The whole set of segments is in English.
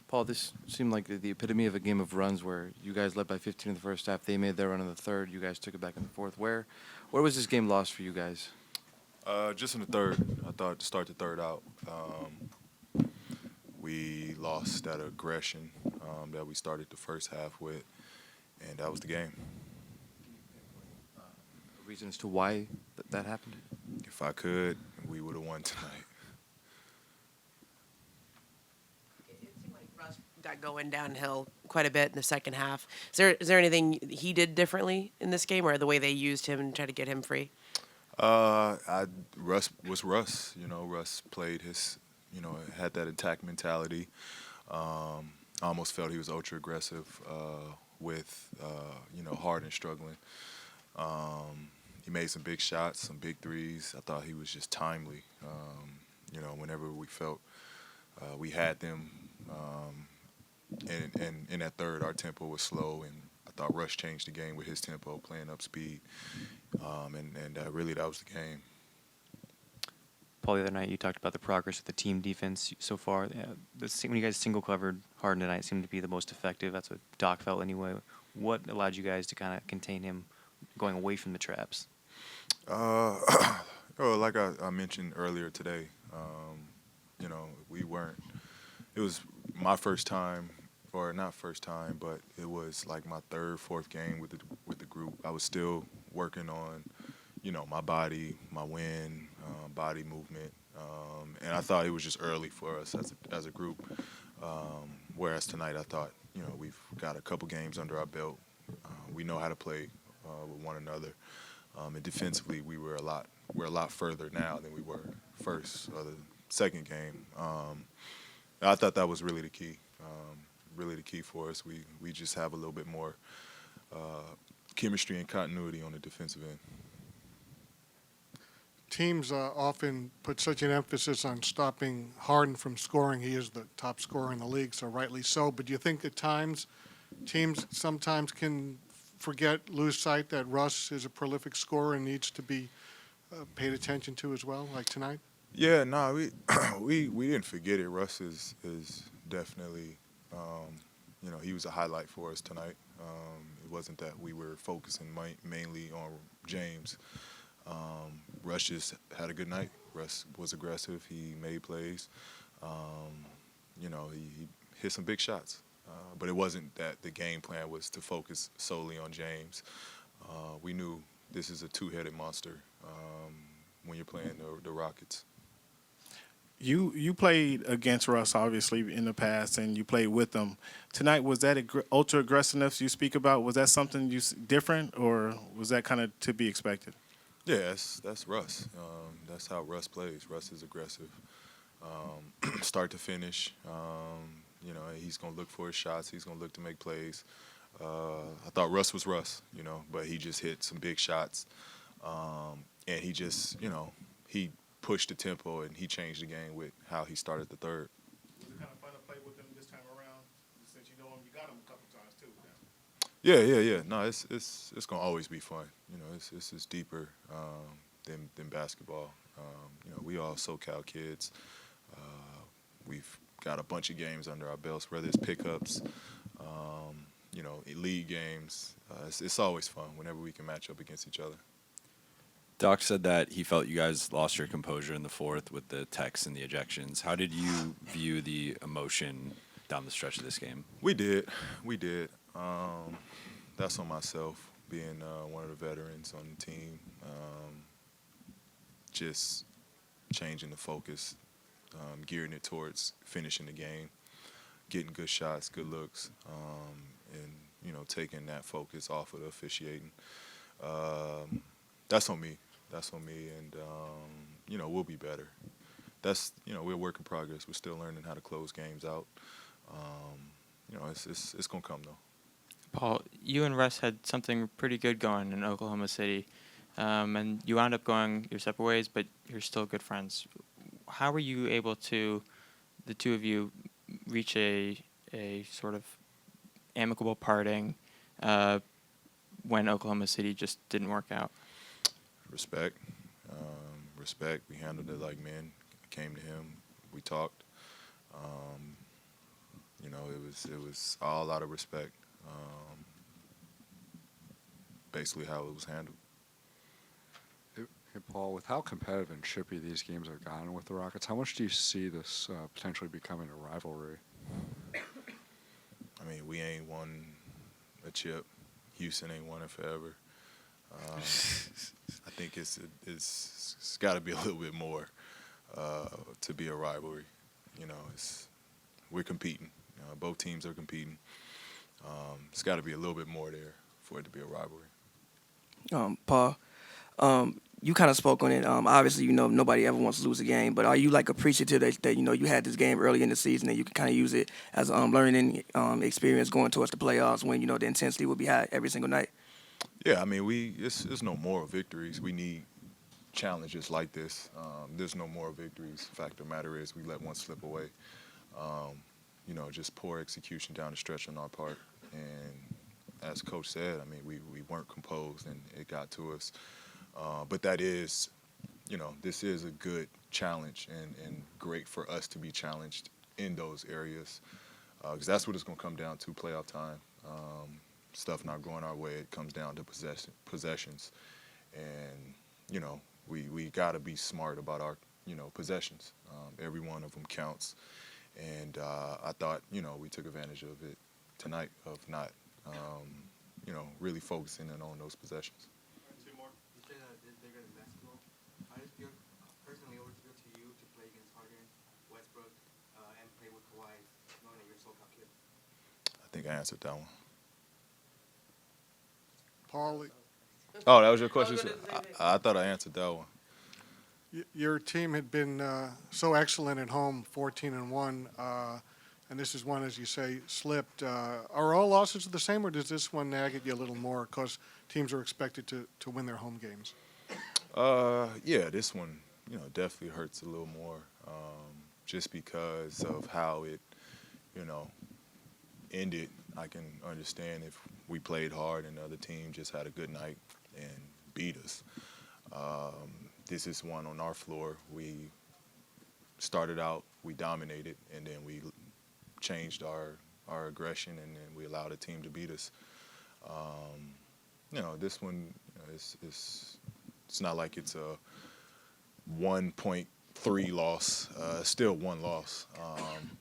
Paul, this seemed like the epitome of a game of runs where you guys led by 15 in the first half. They made their run in the third. You guys took it back in the fourth. Where was this game lost for you guys? Just in the third. I thought to start the third out, we lost that aggression that we started the first half with, and that was the game. Reason as to why that happened? If I could, we would have won tonight. It seemed like Russ got going downhill quite a bit in the second half. Is there anything he did differently in this game, or the way they used him and tried to get him free? Russ was Russ. Russ played his, had that attack mentality. I almost felt he was ultra aggressive with, Harden struggling. He made some big shots, some big threes. I thought he was just timely. Whenever we felt we had them, and in that third, our tempo was slow, and I thought Russ changed the game with his tempo, playing up speed, and really that was the game. Paul, the other night you talked about the progress of the team defense so far. When you guys single covered Harden tonight, seemed to be the most effective. That's what Doc felt anyway. What allowed you guys to kind of contain him going away from the traps? Like I mentioned earlier today, we weren't. It was my first time, or not first time, but it was like my third, fourth game with the group. I was still working on, my body, my wind, body movement, and I thought it was just early for us as a group. Whereas tonight, I thought, we've got a couple games under our belt. We know how to play with one another. And defensively, we're a lot further now than we were first or the second game. I thought that was really the key. Really the key for us. We just have a little bit more chemistry and continuity on the defensive end. Teams often put such an emphasis on stopping Harden from scoring. He is the top scorer in the league, so rightly so. But do you think at times teams sometimes can lose sight that Russ is a prolific scorer and needs to be paid attention to as well, like tonight? Yeah, no, we didn't forget it. Russ is definitely, he was a highlight for us tonight. It wasn't that we were focusing mainly on James. Russ just had a good night. Russ was aggressive. He made plays. He hit some big shots. But it wasn't that the game plan was to focus solely on James. We knew this is a two-headed monster when you're playing the Rockets. You played against Russ, obviously, in the past, and you played with him. Tonight, was that ultra aggressiveness you speak about? Was that something different, or was that kind of to be expected? Yeah, that's Russ. That's how Russ plays. Russ is aggressive, start to finish. He's going to look for his shots. He's going to look to make plays. I thought Russ was Russ, but he just hit some big shots. And he just, he pushed the tempo and he changed the game with how he started the third. Was it kind of fun to play with him this time around? Since you know him, you got him a couple times too. Yeah. No, it's going to always be fun. It's deeper than basketball. We all SoCal kids. We've got a bunch of games under our belts, whether it's pickups, league games. It's always fun whenever we can match up against each other. Doc said that he felt you guys lost your composure in the fourth with the techs and the ejections. How did you view the emotion down the stretch of this game? We did. That's on myself, being one of the veterans on the team. Just changing the focus, gearing it towards finishing the game, getting good shots, good looks, and taking that focus off of the officiating. That's on me. And we'll be better. That's we're a work in progress. We're still learning how to close games out. It's gonna come though. Paul, you and Russ had something pretty good going in Oklahoma City, and you wound up going your separate ways, but you're still good friends. How were you able to, the two of you, reach a sort of amicable parting when Oklahoma City just didn't work out? Respect. We handled it like men. I came to him. We talked. was all out of respect. Basically, how it was handled. Hey, Paul, with how competitive and chippy these games have gotten with the Rockets, how much do you see this potentially becoming a rivalry? I mean, we ain't won a chip. Houston ain't won it forever. I think it's got to be a little bit more to be a rivalry. You know, we're competing. Both teams are competing. It's got to be a little bit more there for it to be a rivalry. Paul, you kind of spoke on it. Obviously, nobody ever wants to lose a game, but are you like appreciative that you had this game early in the season and you can kind of use it as learning experience going towards the playoffs when the intensity will be high every single night? Yeah, I mean, it's no moral victories. We need challenges like this. There's no moral victories. Fact of the matter is, we let one slip away. Just poor execution down the stretch on our part. And as Coach said, I mean, we weren't composed and it got to us. But that is, this is a good challenge and great for us to be challenged in those areas because that's what it's going to come down to playoff time. Stuff not going our way, it comes down to possessions. And, we got to be smart about our, possessions. Every one of them counts. And I thought, we took advantage of it tonight of not, really focusing in on those possessions. You said they're good at basketball. How does it feel, personally, how does it feel to you to play against Harden, Westbrook, and play with Kawhi, knowing that you're a SoCal kid? I think I answered that one. Paul, Oh, that was your question? gonna say that. I thought I answered that one. your team had been so excellent at home, 14-1, and this is one, as you say, slipped. Are all losses the same, or does this one nag at you a little more because teams are expected to win their home games? Yeah, this one, definitely hurts a little more just because of how it, ended. I can understand if we played hard and the other team just had a good night and beat us. This is one on our floor. We started out, we dominated, and then we changed our aggression, and then we allowed a team to beat us. This one, it's not like it's a 1.3 loss. Still one loss,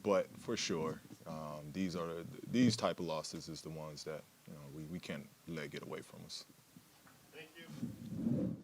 but for sure, these type of losses is the ones that we can't let get away from us. Thank you.